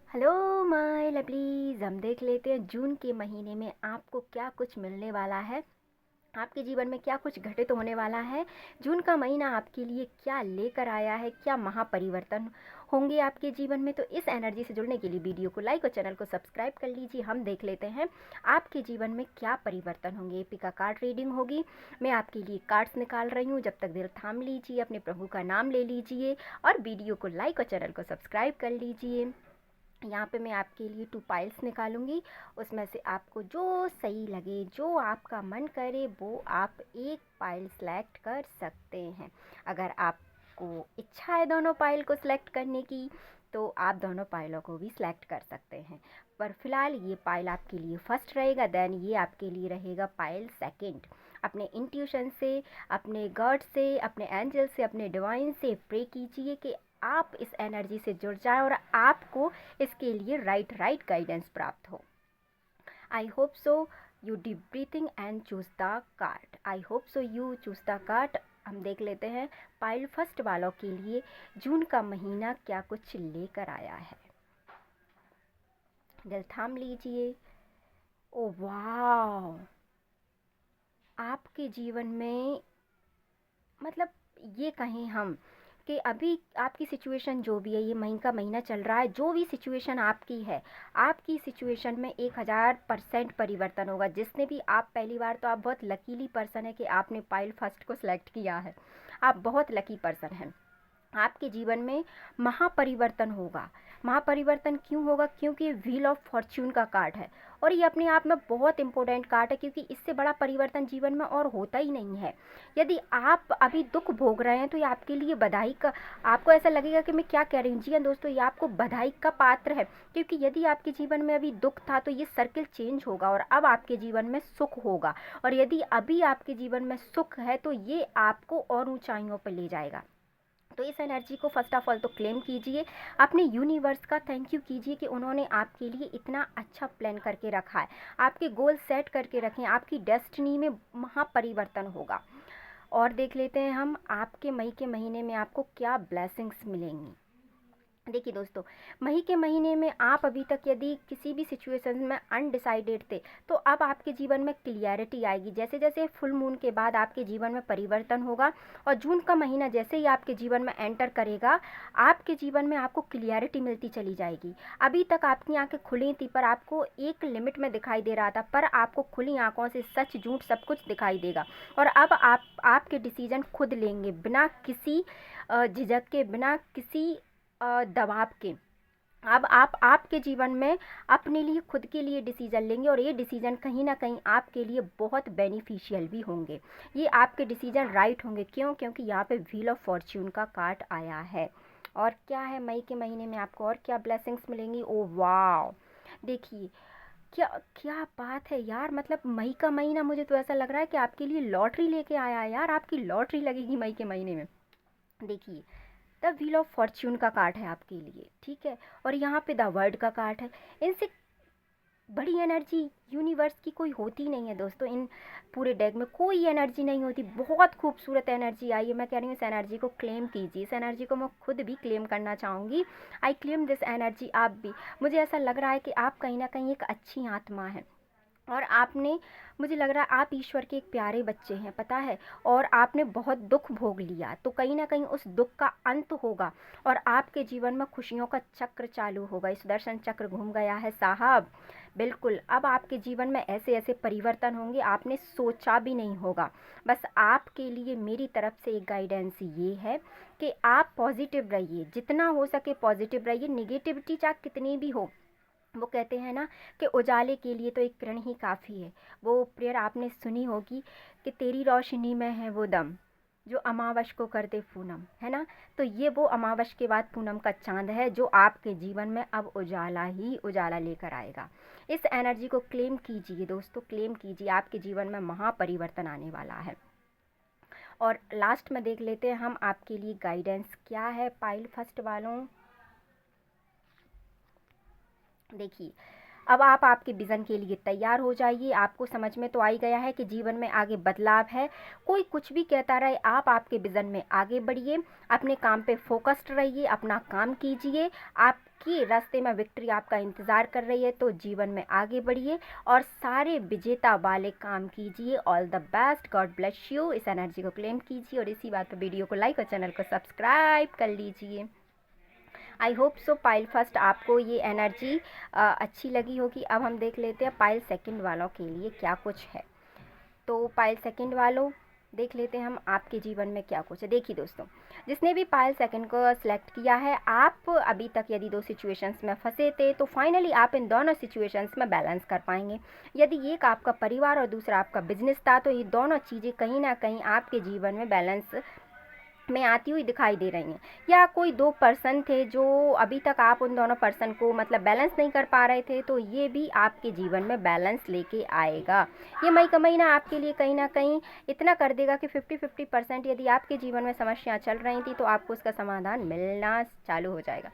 Hello my lovelies, हम देख लेते हैं जून के महीने में आपको क्या कुछ मिलने वाला है। आपके जीवन में क्या कुछ घटित होने वाला है। जून का महीना आपके लिए क्या लेकर आया है, क्या महापरिवर्तन होंगे आपके जीवन में। तो इस एनर्जी से जुड़ने के लिए वीडियो को लाइक और चैनल को सब्सक्राइब कर लीजिए। हम देख लेते हैं आपके जीवन में क्या परिवर्तन होंगे। एपी का कार्ड रीडिंग होगी। मैं आपके लिए कार्ड्स निकाल रही हूँ। जब तक दिल थाम लीजिए, अपने प्रभु का नाम ले लीजिए और वीडियो को लाइक और चैनल को सब्सक्राइब कर लीजिए। यहाँ पे मैं आपके लिए 2 पाइल्स निकालूंगी। उसमें से आपको जो सही लगे, जो आपका मन करे, वो आप एक पाइल सेलेक्ट कर सकते हैं। अगर आपको इच्छा है दोनों पाइल को सिलेक्ट करने की, तो आप दोनों पाइलों को भी सिलेक्ट कर सकते हैं। पर फिलहाल ये पाइल आपके लिए फर्स्ट रहेगा, देन ये आपके लिए रहेगा पाइल सेकंड। अपने इंट्यूशन से, अपने गॉड से, अपने एंजल से, अपने डिवाइन से प्रे कीजिए कि आप इस एनर्जी से जुड़ जाए और आपको इसके लिए राइट गाइडेंस प्राप्त हो। I hope so you deep breathing and choose the card. I hope so you choose the card. हम देख लेते हैं पाइल फर्स्ट वालों के लिए जून का महीना क्या कुछ लेकर आया है। दिल थाम लीजिए। ओ वाह, आपके जीवन में मतलब ये कहें हम कि अभी आपकी सिचुएशन जो भी है, ये मई का महीना चल रहा है, जो भी सिचुएशन आपकी है, आपकी सिचुएशन में 1000% परिवर्तन होगा। जिसने भी, आप पहली बार तो आप बहुत लकीली पर्सन है कि आपने पाइल फर्स्ट को सिलेक्ट किया है। आप बहुत लकी पर्सन हैं। आपके जीवन में महापरिवर्तन होगा। महापरिवर्तन क्यों होगा? क्योंकि ये व्हील ऑफ फॉर्च्यून का कार्ड है और ये अपने आप में बहुत इंपॉर्टेंट कार्ड है, क्योंकि इससे बड़ा परिवर्तन जीवन में और होता ही नहीं है। यदि आप अभी दुख भोग रहे हैं तो ये आपके लिए बधाई का, आपको ऐसा लगेगा कि मैं क्या कह रही हूँ। जी हाँ दोस्तों, ये आपको बधाई का पात्र है, क्योंकि यदि आपके जीवन में अभी दुख था तो ये सर्किल चेंज होगा और अब आपके जीवन में सुख होगा। और यदि अभी आपके जीवन में सुख है तो ये आपको और ऊंचाइयों पर ले जाएगा। तो इस एनर्जी को फर्स्ट ऑफ ऑल तो क्लेम कीजिए। अपने यूनिवर्स का थैंक यू कीजिए कि उन्होंने आपके लिए इतना अच्छा प्लान करके रखा है। आपके गोल सेट करके रखें, आपकी डेस्टिनी में महापरिवर्तन होगा। और देख लेते हैं हम आपके मई के महीने में आपको क्या ब्लेसिंग्स मिलेंगी। देखिए दोस्तों, मई के महीने में आप अभी तक यदि किसी भी सिचुएशन में अनडिसाइडेड थे, तो अब आपके जीवन में क्लियरिटी आएगी। जैसे जैसे फुल मून के बाद आपके जीवन में परिवर्तन होगा और जून का महीना जैसे ही आपके जीवन में एंटर करेगा, आपके जीवन में आपको क्लियरिटी मिलती चली जाएगी। अभी तक आपकी आंखें खुली थी पर आपको एक लिमिट में दिखाई दे रहा था, पर आपको खुली आंखों से सच झूठ सब कुछ दिखाई देगा। और अब आप आपके डिसीजन खुद लेंगे, बिना किसी झिझक के, बिना किसी दबाव के। अब आप आपके जीवन में अपने लिए, खुद के लिए डिसीजन लेंगे और ये डिसीजन कहीं ना कहीं आपके लिए बहुत बेनिफिशियल भी होंगे। ये आपके डिसीजन राइट होंगे। क्यों? क्योंकि यहाँ पे व्हील ऑफ फॉर्च्यून का कार्ड आया है। और क्या है मई के महीने में आपको और क्या ब्लेसिंग्स मिलेंगी। ओ वाह, देखिए क्या क्या बात है यार। मतलब मई का महीना, मुझे तो ऐसा लग रहा है कि आपके लिए लॉटरी लेके आया है यार। आपकी लॉटरी लगेगी मई के महीने में। देखिए, द व्हील ऑफ फॉर्च्यून का कार्ड है आपके लिए, ठीक है। और यहाँ पे द वर्ड का कार्ड है। इनसे बड़ी एनर्जी यूनिवर्स की कोई होती नहीं है दोस्तों। इन पूरे डेक में कोई एनर्जी नहीं होती। बहुत खूबसूरत एनर्जी आई है। मैं कह रही हूँ इस एनर्जी को क्लेम कीजिए। इस एनर्जी को मैं खुद भी क्लेम करना चाहूँगी। I claim this energy. आप भी, मुझे ऐसा लग रहा है कि आप कहीं ना कहीं एक अच्छी आत्मा है और आपने, मुझे लग रहा है आप ईश्वर के एक प्यारे बच्चे हैं, पता है। और आपने बहुत दुख भोग लिया, तो कहीं ना कहीं उस दुख का अंत होगा और आपके जीवन में खुशियों का चक्र चालू होगा। इस सुदर्शन चक्र घूम गया है साहब। बिल्कुल, अब आपके जीवन में ऐसे ऐसे परिवर्तन होंगे आपने सोचा भी नहीं होगा। बस आपके लिए मेरी तरफ से एक गाइडेंस ये है कि आप पॉजिटिव रहिए, जितना हो सके पॉजिटिव रहिए। निगेटिविटी चाहे कितनी भी हो, वो कहते हैं ना कि उजाले के लिए तो एक किरण ही काफ़ी है। वो प्रेयर आपने सुनी होगी कि तेरी रोशनी में है वो दम जो अमावस को कर दे पूनम, है ना। तो ये वो अमावस के बाद पूनम का चांद है जो आपके जीवन में अब उजाला ही उजाला लेकर आएगा। इस एनर्जी को क्लेम कीजिए दोस्तों, क्लेम कीजिए। आपके जीवन में महापरिवर्तन आने वाला है। और लास्ट में देख लेते हैं हम आपके लिए गाइडेंस क्या है पाइल फर्स्ट वालों। देखिए, अब आप आपके विज़न के लिए तैयार हो जाइए। आपको समझ में तो आ ही गया है कि जीवन में आगे बदलाव है। कोई कुछ भी कहता रहे, आप आपके विज़न में आगे बढ़िए, अपने काम पे फोकस्ड रहिए, अपना काम कीजिए। आपके रास्ते में विक्ट्री आपका इंतज़ार कर रही है, तो जीवन में आगे बढ़िए और सारे विजेता वाले काम कीजिए। All the best, God bless you. इस एनर्जी को क्लेम कीजिए और इसी बात पर वीडियो को लाइक और चैनल को सब्सक्राइब कर लीजिए। I hope so pile first आपको ये एनर्जी अच्छी लगी होगी। अब हम देख लेते हैं पाइल सेकंड वालों के लिए क्या कुछ है। तो पाइल सेकंड वालों, देख लेते हैं हम आपके जीवन में क्या कुछ है। देखिए दोस्तों, जिसने भी पाइल सेकंड को सिलेक्ट किया है, आप अभी तक यदि 2 सिचुएशंस में फंसे थे तो फाइनली आप इन दोनों सिचुएशंस में बैलेंस कर पाएंगे। यदि एक आपका परिवार और दूसरा आपका बिजनेस था, तो ये दोनों चीज़ें कहीं ना कहीं आपके जीवन में बैलेंस में आती हुई दिखाई दे रही हैं। या कोई 2 पर्सन थे जो अभी तक आप उन दोनों पर्सन को मतलब बैलेंस नहीं कर पा रहे थे, तो ये भी आपके जीवन में बैलेंस लेके आएगा। ये मई का महीना आपके लिए कहीं ना कहीं इतना कर देगा कि 50-50% यदि आपके जीवन में समस्याएं चल रही थी, तो आपको उसका समाधान मिलना चालू हो जाएगा।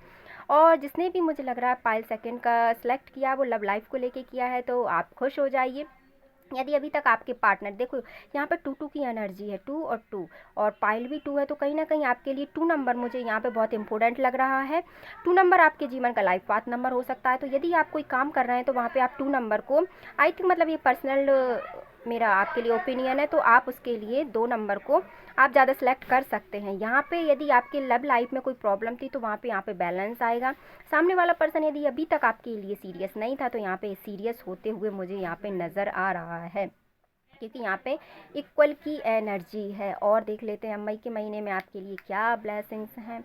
और जिसने भी मुझे लग रहा है पाइल सेकंड का सिलेक्ट किया, वो लव लाइफ को लेके किया है, तो आप खुश हो जाइए। यदि अभी तक आपके पार्टनर, देखो यहाँ पे 2-2 की एनर्जी है, 2 और 2, और पाइल भी 2 है, तो कहीं ना कहीं आपके लिए 2 नंबर मुझे यहाँ पे बहुत इंपॉर्टेंट लग रहा है। 2 नंबर आपके जीवन का लाइफ पाथ नंबर हो सकता है। तो यदि आप कोई काम कर रहे हैं, तो वहाँ पे आप 2 नंबर को, आई थिंक मतलब ये पर्सनल मेरा आपके लिए ओपिनियन है, तो आप उसके लिए 2 नंबर को आप ज़्यादा सेलेक्ट कर सकते हैं। यहाँ पे यदि आपके लव लाइफ में कोई प्रॉब्लम थी, तो वहाँ पे यहाँ पे बैलेंस आएगा। सामने वाला पर्सन यदि अभी तक आपके लिए सीरियस नहीं था, तो यहाँ पे सीरियस होते हुए मुझे यहाँ पे नज़र आ रहा है, क्योंकि यहाँ पे इक्वल की एनर्जी है। और देख लेते हैं मई के महीने में आपके लिए क्या ब्लेसिंग्स हैं।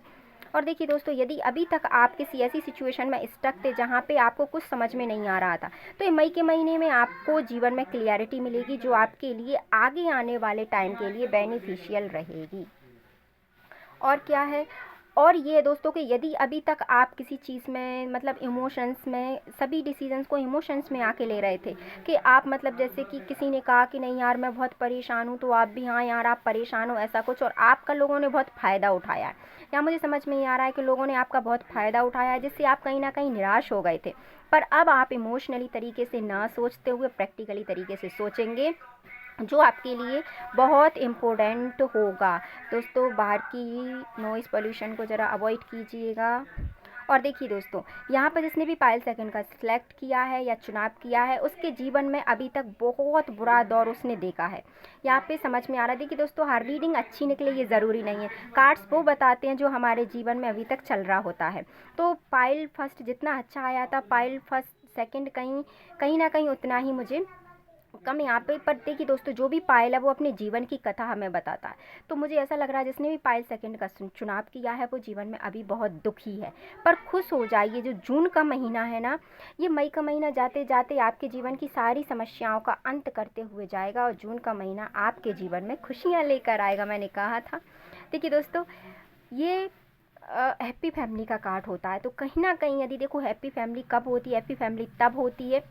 और देखिए दोस्तों, यदि अभी तक आप किसी ऐसी सिचुएशन में स्टक थे जहाँ पे आपको कुछ समझ में नहीं आ रहा था, तो ये मई के महीने में आपको जीवन में क्लियरिटी मिलेगी, जो आपके लिए आगे आने वाले टाइम के लिए बेनिफिशियल रहेगी। और क्या है, और ये दोस्तों कि यदि अभी तक आप किसी चीज़ में मतलब इमोशंस में, सभी डिसीजंस को इमोशंस में आके ले रहे थे, कि आप मतलब जैसे कि किसी ने कहा कि नहीं यार मैं बहुत परेशान हूँ, तो आप भी हाँ यार आप परेशान हो, ऐसा कुछ, और आपका लोगों ने बहुत फ़ायदा उठाया है, या मुझे समझ में नहीं आ रहा है कि लोगों ने आपका बहुत फ़ायदा उठाया है, जिससे आप कहीं ना कहीं निराश हो गए थे। पर अब आप इमोशनली तरीके से ना सोचते हुए प्रैक्टिकली तरीके से सोचेंगे, जो आपके लिए बहुत इम्पोर्टेंट होगा। दोस्तों, बाहर की नॉइज़ पोल्यूशन को ज़रा अवॉइड कीजिएगा। और देखिए दोस्तों, यहाँ पर जिसने भी पायल सेकंड का सिलेक्ट किया है या चुनाव किया है, उसके जीवन में अभी तक बहुत बुरा दौर उसने देखा है। यहाँ पे समझ में आ रहा है। देखिए दोस्तों, हर रीडिंग अच्छी निकले ये ज़रूरी नहीं है। कार्ड्स वो बताते हैं जो हमारे जीवन में अभी तक चल रहा होता है। तो पायल फर्स्ट जितना अच्छा आया था, पायल फर्स्ट सेकंड कहीं ना कहीं उतना ही मुझे कम यहाँ पे। पर देखिए दोस्तों, जो भी पायल है वो अपने जीवन की कथा हमें बताता है। तो मुझे ऐसा लग रहा है जिसने भी पायल सेकंड का चुनाव किया है, वो जीवन में अभी बहुत दुखी है। पर खुश हो जाइए, जो जून का महीना है ना, ये मई का महीना जाते जाते आपके जीवन की सारी समस्याओं का अंत करते हुए जाएगा, और जून का महीना आपके जीवन में खुशियाँ लेकर आएगा, मैंने कहा था। देखिए दोस्तों, ये हैप्पी फैमिली का कार्ड होता है। तो कहीं ना कहीं यदि देखो, हैप्पी फैमिली कब होती है? हैप्पी फैमिली तब होती है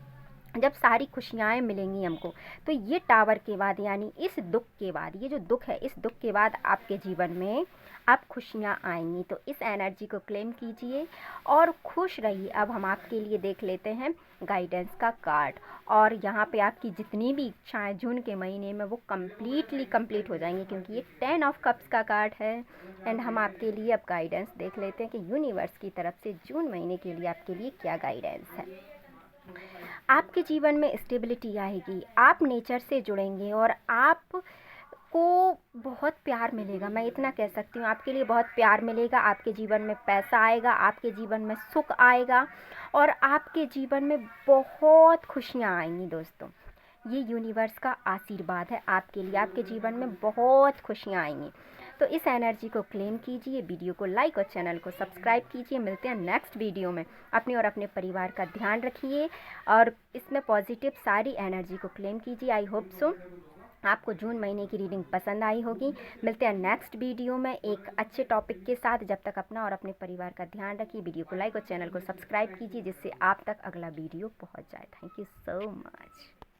जब सारी खुशियाँ मिलेंगी हमको। तो ये टावर के बाद, यानी इस दुख के बाद, ये जो दुख है, इस दुख के बाद आपके जीवन में अब खुशियाँ आएंगी। तो इस एनर्जी को क्लेम कीजिए और खुश रहिए। अब हम आपके लिए देख लेते हैं गाइडेंस का कार्ड, और यहाँ पे आपकी जितनी भी इच्छाएं जून के महीने में वो कम्प्लीटली कंप्लीट हो जाएंगी, क्योंकि ये 10 ऑफ कप्स का कार्ड है। एंड हम आपके लिए अब गाइडेंस देख लेते हैं कि यूनिवर्स की तरफ से जून महीने के लिए आपके लिए क्या गाइडेंस है। आपके जीवन में स्टेबिलिटी आएगी, आप नेचर से जुड़ेंगे और आपको बहुत प्यार मिलेगा। मैं इतना कह सकती हूँ, आपके लिए बहुत प्यार मिलेगा। आपके जीवन में पैसा आएगा, आपके जीवन में सुख आएगा, और आपके जीवन में बहुत खुशियाँ आएंगी। दोस्तों, ये यूनिवर्स का आशीर्वाद है आपके लिए। आपके जीवन में बहुत खुशियाँ आएंगी। तो इस एनर्जी को क्लेम कीजिए, वीडियो को लाइक और चैनल को सब्सक्राइब कीजिए। मिलते हैं नेक्स्ट वीडियो में। अपने और अपने परिवार का ध्यान रखिए और इसमें पॉजिटिव सारी एनर्जी को क्लेम कीजिए। आई होप सो आपको जून महीने की रीडिंग पसंद आई होगी। मिलते हैं नेक्स्ट वीडियो में एक अच्छे टॉपिक के साथ। जब तक अपना और अपने परिवार का ध्यान रखिए। वीडियो को लाइक और चैनल को सब्सक्राइब कीजिए, जिससे आप तक अगला वीडियो पहुंच जाए। Thank you so much.